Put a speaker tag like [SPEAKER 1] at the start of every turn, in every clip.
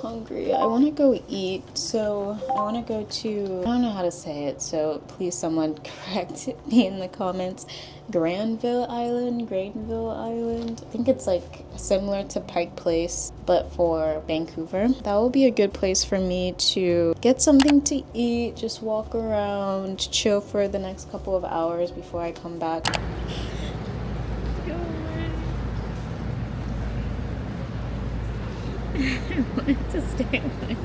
[SPEAKER 1] hungry. I want to go eat. So I want to go to, I don't know how to say it, so please someone correct me in the comments. Granville Island. I think it's like similar to Pike Place, but for Vancouver. That will be a good place for me to get something to eat, just walk around, chill for the next couple of hours before I come back. I wanted to stay there.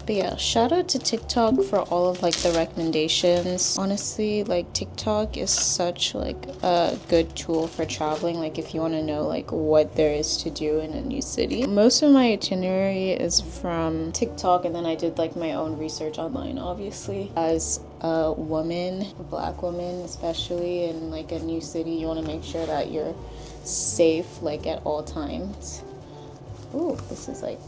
[SPEAKER 1] But yeah, shout out to TikTok for all of like the recommendations. Honestly, like TikTok is such like a good tool for traveling, like if you want to know like what there is to do in a new city. Most of my itinerary is from TikTok, and then I did like my own research online, obviously. As a woman, a black woman especially, in like a new city, you want to make sure that you're safe like at all times. Ooh, this is like,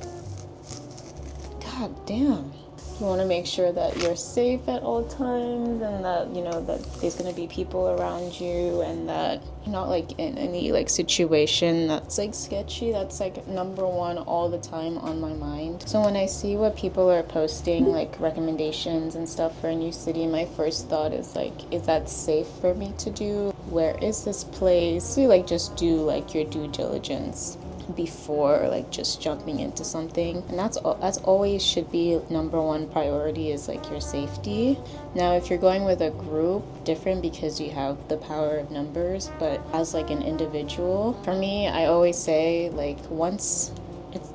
[SPEAKER 1] god damn. You want to make sure that you're safe at all times, and that you know that there's going to be people around you, and that you're not like in any like situation that's like sketchy. That's like number one all the time on my mind. So when I see what people are posting, like recommendations and stuff for a new city, my first thought is like, is that safe for me to do? Where is this place? So you like just do like your due diligence before like just jumping into something, and that's always should be number one priority, is like your safety. Now if you're going with a group, different because you have the power of numbers, but as like an individual, for me, I always say like once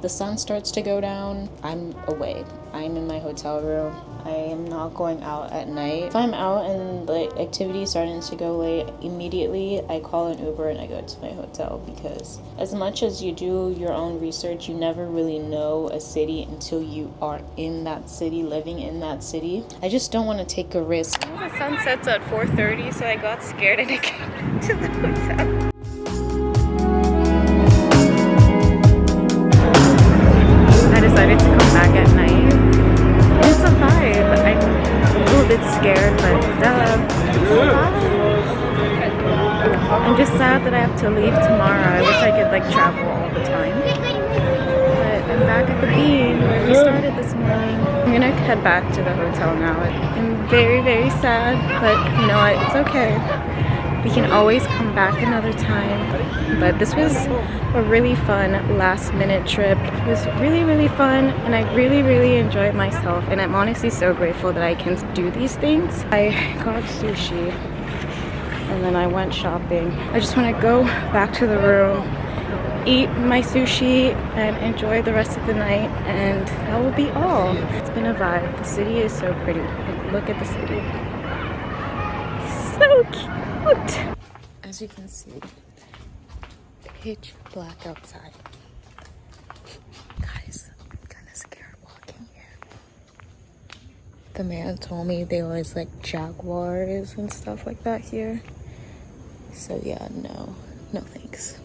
[SPEAKER 1] the sun starts to go down, I'm away. I'm in my hotel room. I am not going out at night. If I'm out and the activity is starting to go late, immediately I call an Uber and I go to my hotel, because as much as you do your own research, you never really know a city until you are in that city, living in that city. I just don't want to take a risk. The sun sets at 4:30, so I got scared and I came to the hotel. I decided to come back at night. It's a vibe. I'm a little bit scared, but it's a vibe. I'm just sad that I have to leave tomorrow. I wish I could like travel all the time. But I'm back at the bean where we started this morning. I'm gonna head back to the hotel now. I'm very, very sad, but you know what? It's okay. We can always come back another time. But this was a really fun last minute trip. It was really, really fun, and I really, really enjoyed myself, and I'm honestly so grateful that I can do these things. I got sushi and then I went shopping. I just want to go back to the room, eat my sushi, and enjoy the rest of the night, and that will be all. It's been a vibe. The city is so pretty. Like, look at the city. So cute. As you can see, pitch black outside. Guys, I'm kind of scared walking here. The man told me there was like jaguars and stuff like that here. So yeah, no thanks.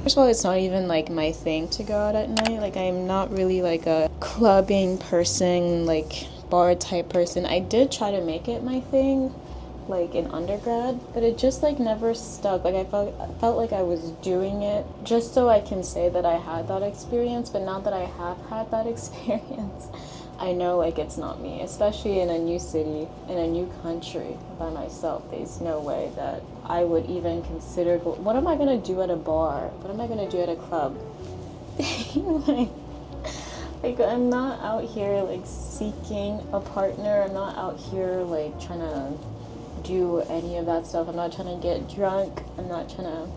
[SPEAKER 1] First of all, it's not even like my thing to go out at night. Like, I'm not really like a clubbing person, like bar type person. I did try to make it my thing like in undergrad, but it just like never stuck. Like I felt like I was doing it just so I can say that I had that experience, but now that I have had that experience, I know like it's not me, especially in a new city, in a new country by myself. There's no way that I would even consider what am I gonna do at a bar? What am I gonna do at a club? like I'm not out here like seeking a partner. I'm not out here like trying to do any of that stuff. I'm not trying to get drunk. I'm not trying to,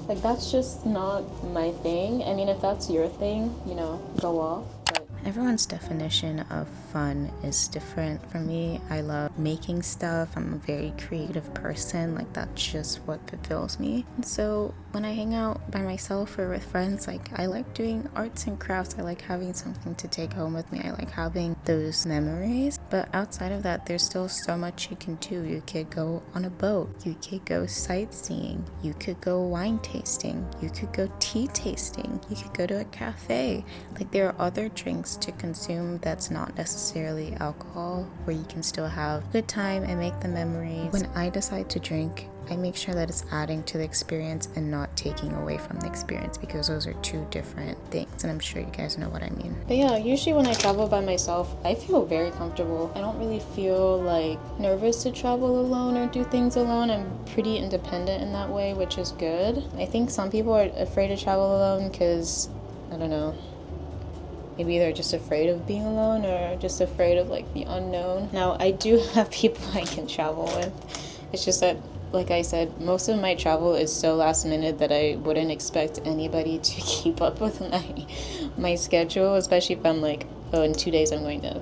[SPEAKER 1] like, that's just not my thing. I mean, if that's your thing, you know, go off. But everyone's definition of fun is different. For me, I love making stuff. I'm a very creative person. Like, that's just what fulfills me. And so when I hang out by myself or with friends, like, I like doing arts and crafts. I like having something to take home with me. I like having those memories. But outside of that, there's still so much you can do. You could go on a boat. You could go sightseeing. You could go wine tasting. You could go tea tasting. You could go to a cafe. Like, there are other drinks to consume that's not necessarily alcohol, where you can still have a good time and make the memories. When I decide to drink, I make sure that it's adding to the experience and not taking away from the experience, because those are two different things, and I'm sure you guys know what I mean. But yeah, usually when I travel by myself, I feel very comfortable. I don't really feel like nervous to travel alone or do things alone. I'm pretty independent in that way, which is good. I think some people are afraid to travel alone because, I don't know, maybe they're just afraid of being alone or just afraid of like the unknown. Now, I do have people I can travel with. It's just that, like I said, most of my travel is so last minute that I wouldn't expect anybody to keep up with my schedule, especially if I'm like, oh, in 2 days I'm going to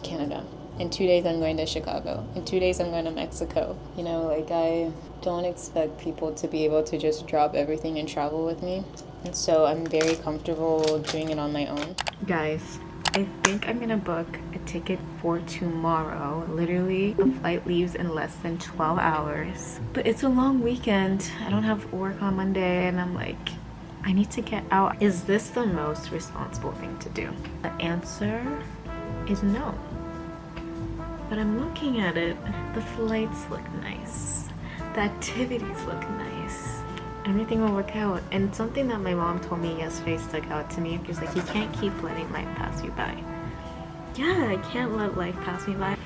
[SPEAKER 1] Canada. In 2 days I'm going to Chicago. In 2 days I'm going to Mexico. You know, like I don't expect people to be able to just drop everything and travel with me. And so I'm very comfortable doing it on my own. Guys, I think I'm gonna book a ticket for tomorrow. Literally, the flight leaves in less than 12 hours. But it's a long weekend. I don't have work on Monday, and I'm like, I need to get out. Is this the most responsible thing to do? The answer is no. But I'm looking at it. The flights look nice. The activities look nice. Everything will work out. And something that my mom told me yesterday stuck out to me. She was like, you can't keep letting life pass you by. Yeah, I can't let life pass me by.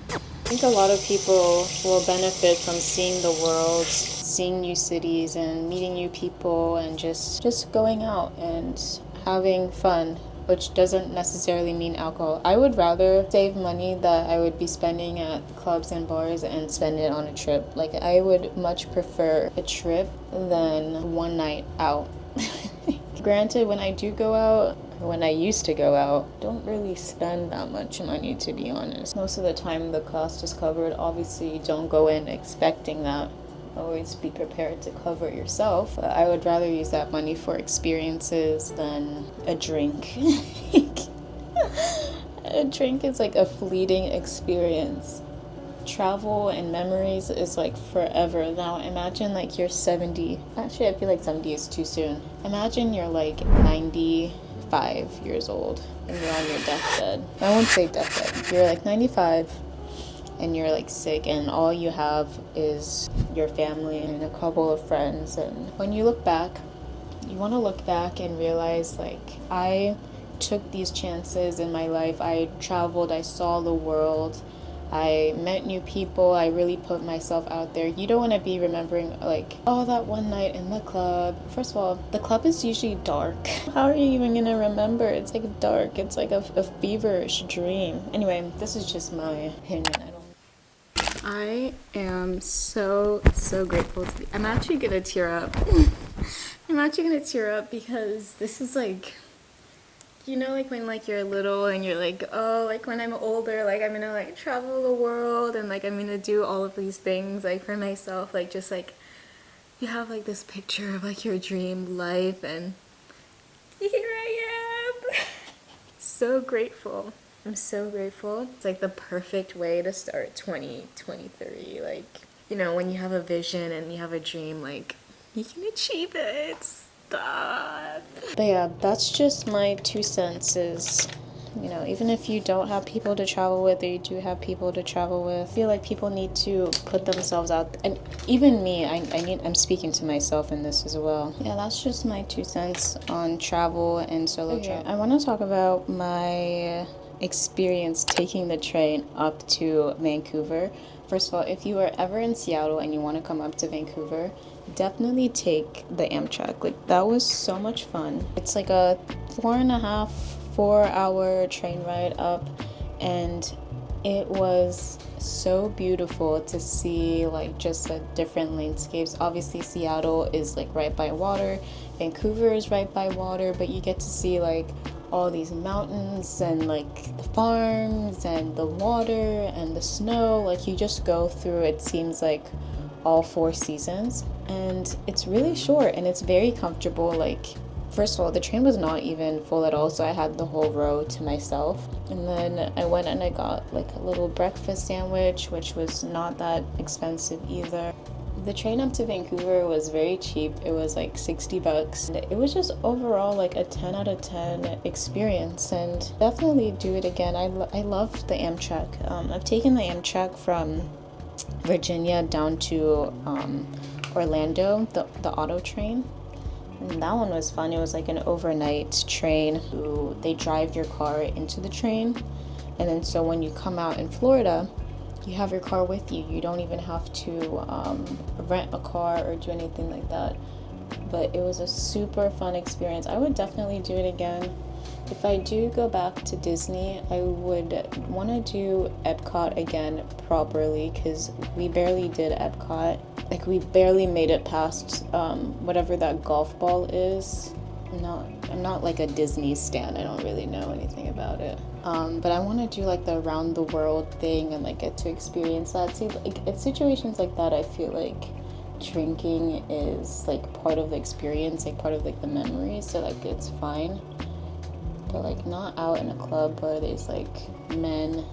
[SPEAKER 1] I think a lot of people will benefit from seeing the world, seeing new cities and meeting new people, and just going out and having fun, which doesn't necessarily mean alcohol. I would rather save money that I would be spending at clubs and bars and spend it on a trip. Like, I would much prefer a trip than one night out. Granted, when I do go out, when I used to go out, don't really spend that much money, to be honest. Most of the time the cost is covered. Obviously, don't go in expecting that. Always be prepared to cover yourself. But I would rather use that money for experiences than a drink. A drink is like a fleeting experience. Travel and memories is like forever. Now imagine like you're 70. Actually, I feel like 70 is too soon. Imagine you're like 95 years old and you're on your deathbed. I won't say deathbed. You're like 95 and you're like sick, and all you have is your family and a couple of friends. And when you look back, you want to look back and realize, like, I took these chances in my life. I traveled, I saw the world, I met new people, I really put myself out there. You don't want to be remembering like, oh, that one night in the club. First of all, the club is usually dark. How are you even gonna remember? It's like dark. It's like a feverish dream. Anyway, this is just my opinion. I am so grateful to be. I'm actually gonna tear up. I'm actually gonna tear up because this is like, you know, like when like you're little and you're like, oh, like when I'm older, like I'm gonna like travel the world and like I'm gonna do all of these things like for myself, like just like you have like this picture of like your dream life, and here I am. So grateful. I'm so grateful. It's like the perfect way to start 2023. Like, you know, when you have a vision and you have a dream, like you can achieve it. Stop. But yeah, that's just my 2 cents. Is, you know, even if you don't have people to travel with, or you do have people to travel with, I feel like people need to put themselves out. And even me, I'm speaking to myself in this as well. Yeah, that's just my 2 cents on travel and solo travel. I want to talk about my experience taking the train up to Vancouver. First of all, if you are ever in Seattle and you want to come up to Vancouver, definitely take the Amtrak. Like, that was so much fun. It's like a 4.5-4 hour train ride up, and it was so beautiful to see like just the different landscapes. Obviously Seattle is like right by water, Vancouver is right by water, but you get to see like all these mountains and like the farms and the water and the snow. Like, you just go through, it seems like, all 4 seasons, and it's really short and it's very comfortable. Like, first of all, the train was not even full at all, so I had the whole row to myself. And then I went and I got like a little breakfast sandwich, which was not that expensive either. The train up to Vancouver was very cheap. It was like $60. And it was just overall like a 10 out of 10 experience, and definitely do it again. I loved the Amtrak. I've taken the Amtrak from Virginia down to Orlando, the auto train. And that one was fun. It was like an overnight train. They drive your car into the train. And then so when you come out in Florida, you have your car with you. You don't even have to rent a car or do anything like that. But it was a super fun experience. I would definitely do it again. If I do go back to Disney, I would want to do Epcot again properly, because we barely did Epcot. Like, we barely made it past whatever that golf ball is. I'm not like a Disney stan. I don't really know anything about it. But I want to do like the around the world thing and like get to experience that. See, like in situations like that, I feel like drinking is like part of the experience, like part of like the memory. So like it's fine. But like not out in a club where there's like men.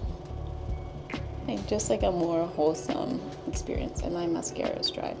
[SPEAKER 1] Like just like a more wholesome experience. And my mascara is dry.